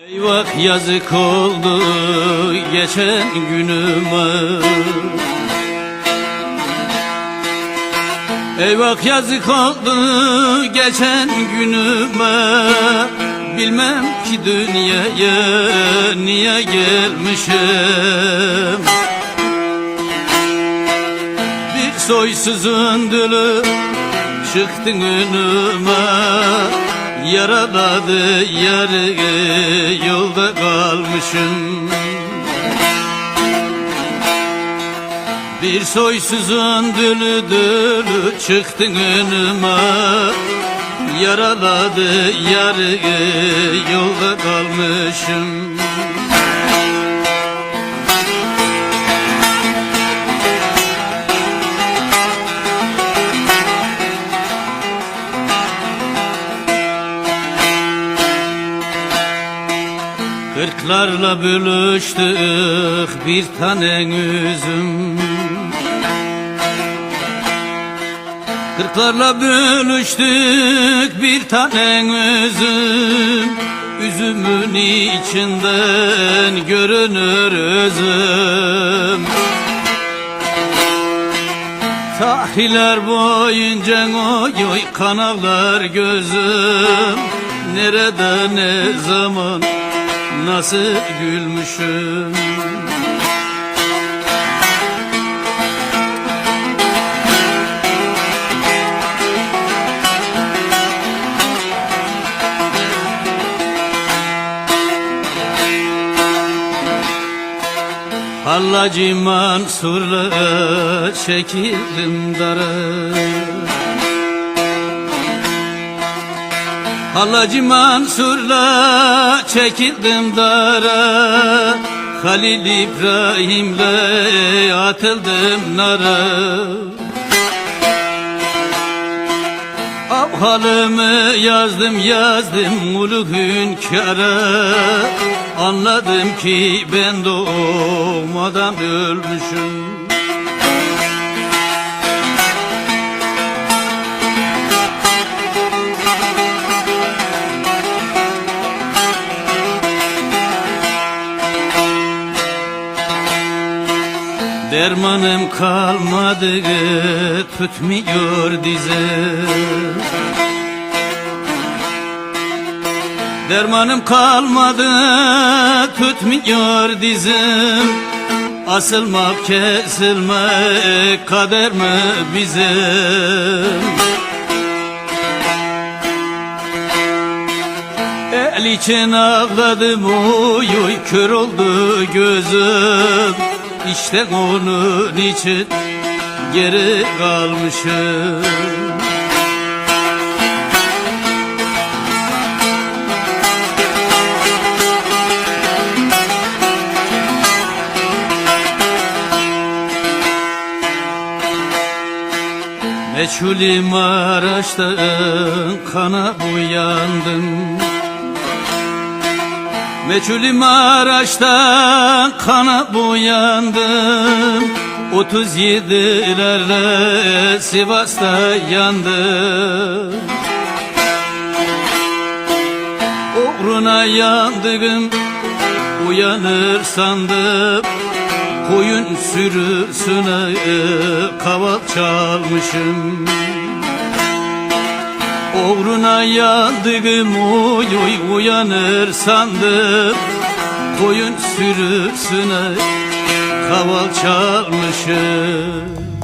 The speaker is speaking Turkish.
Eyvah yazık oldu geçen günüme. Eyvah yazık oldu geçen günüme. Bilmem ki dünyaya niye gelmişim. Bir soysuzun dülü çıktın önüme. Yaraladı yarı yolda kalmışım. Bir soysuzun dülü çıktın önüme. Yaraladı yarı yolda kalmışım. Kırklarla bölüştük bir tane üzüm. Kırklarla bölüştük bir tane üzüm. Üzümün içinden görünür özüm. Tahriler boyunca oy kanavlar gözüm. Nerede ne zaman nasıl gülmüşüm. Hallacı Mansur'la çekildim dara. Hallacı Mansur'la çekildim dara. Halil İbrahim'le atıldım nara. Halımı yazdım ulu hünkâra. Anladım ki ben doğmadan ölmüşüm. Dermanım kalmadı tutmuyor dizim. Dermanım kalmadı tutmuyor dizim. Asılmak kesilmek kader mi bizim? El için ağladım oy kör oldu gözüm. İşte onun için geri kalmışım. Meçhul-i Maraş'tan kana buyandım. Meçhul-i Maraş'tan kana buyandım. 37'lerle Sivas'ta yandım. Uğruna yandım, uyanır sandım. Koyun sürüsüne kaval çalmışım. Uğruna yandım uyanır sandım. Koyun sürüsüne kaval çalmışım.